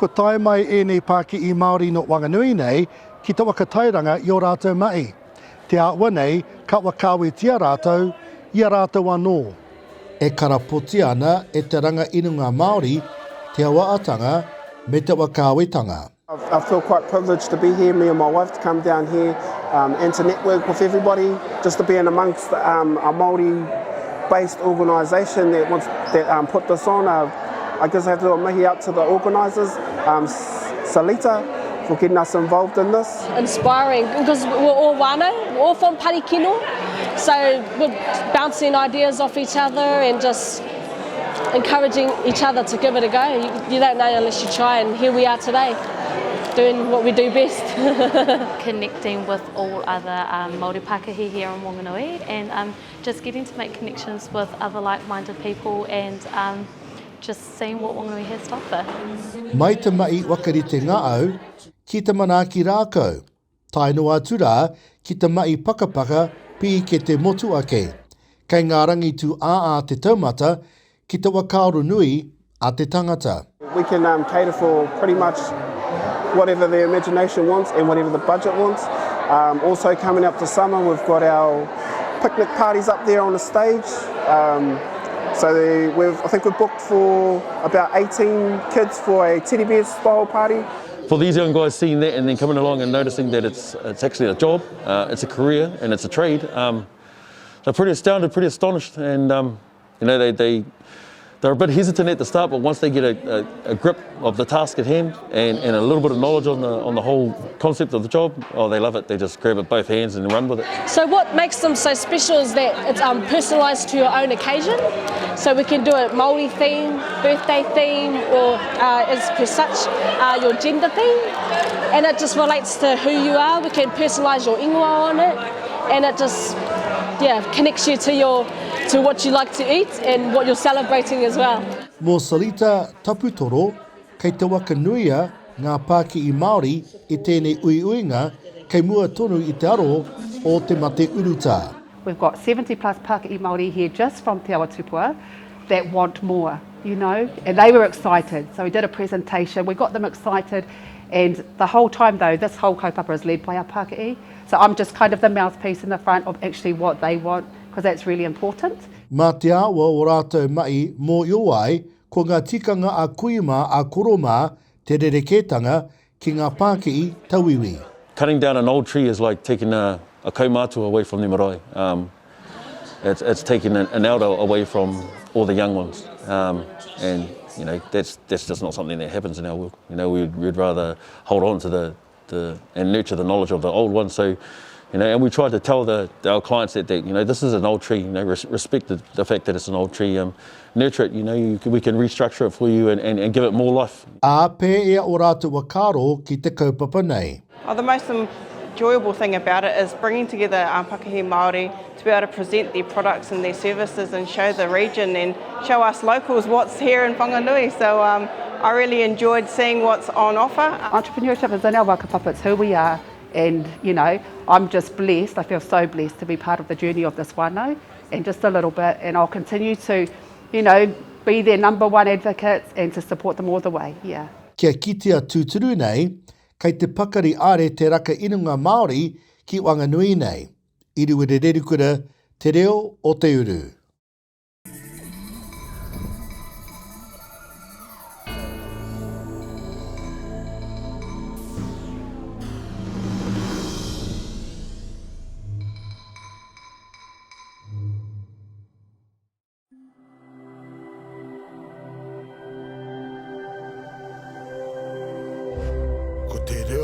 Ko tae mai nei Pakihi Māori no Whanganui nei, ki te whakatairanga i o rātou mahi. Te awa nei, ka wakawe tia rātou, i a rātou anō. E karapoti ana e te ranga inunga Māori, te awaatanga me te wakawetanga. I feel quite privileged to be here, me and my wife, to come down here and to network with everybody, just to be in amongst a Māori-based organisation that put this on. I guess I have to do a mihi out to the organisers, Salita, for getting us involved in this. Inspiring, because we're all wānau, we're all from Parikino, so we're bouncing ideas off each other and just encouraging each other to give it a go. You don't know unless you try, and here we are today, doing what we do best. Connecting with all other Māori Pakihi here in Whanganui, and just getting to make connections with other like-minded people, and just seeing what Whanganui has to offer. Mai te mai wakarite ngā au, ki te manaaki rākau. Tai noa atu rā, ki te mai pakapaka pi ke te motuhake. Kei ngā rangi tū a te taumata, ki te wakaoro nui a te tangata. We can cater for pretty much whatever the imagination wants and whatever the budget wants. Also coming up to summer, we've got our picnic parties up there on the stage. So I think we've booked for about 18 kids for a teddy bear style party. For these young guys seeing that and then coming along and noticing that it's actually a job, it's a career and it's a trade, they're pretty astounded, pretty astonished, and you know, they're a bit hesitant at the start, but once they get a grip of the task at hand and a little bit of knowledge on the whole concept of the job, oh, they love it. They just grab it both hands and run with it. So what makes them so special is that it's personalised to your own occasion. So we can do a Māori theme, birthday theme, or as per such, your gender theme. And it just relates to who you are. We can personalise your ingoa on it, and it just connects you to what you like to eat and what you're celebrating as well. Mō Salita tapu toro, kei te wakanuia ngā Pakihi Māori i tēnei uiuinga kei mua tonu i te aro o te mate uruta. We've got 70 plus Pakihi Māori here just from Te Awatupua that want more, you know, and they were excited. So we did a presentation, we got them excited, and the whole time though, this whole kaupapa is led by our Pakihi. So I'm just kind of the mouthpiece in the front of actually what they want, because that's really important. Mā te awa o rātou mai mō iowai, ko ngā tikanga a kuima a koroma te rerekētanga ki ngā Pakihi tauiwi. Cutting down an old tree is like taking a kaumātua away from the marae. It's taking an elder away from all the young ones. And you know, that's just not something that happens in our world. You know, we'd rather hold on to and nurture the knowledge of the old ones. So, you know, and we try to tell our clients that you know, this is an old tree. You know, respect the fact that it's an old tree. Nurture it. You know, we can restructure it for you and give it more life. A pē ea o rātou wakaro ki te kaupapa nei. The most enjoyable thing about it is bringing together Pakihi Māori to be able to present their products and their services and show the region and show us locals what's here in Whanganui. So I really enjoyed seeing what's on offer. Entrepreneurship is in our whakapapa, it's who we are, and you know, I'm just blessed, I feel so blessed to be part of the journey of this whānau, and just a little bit, and I'll continue to, you know, be their number one advocates and to support them all the way, yeah. Kia kitea tūturu nei, kei te pakari are te raka inunga Māori ki Whanganui nei. Eruera Rerekura, te reo o te uru. Ko te reo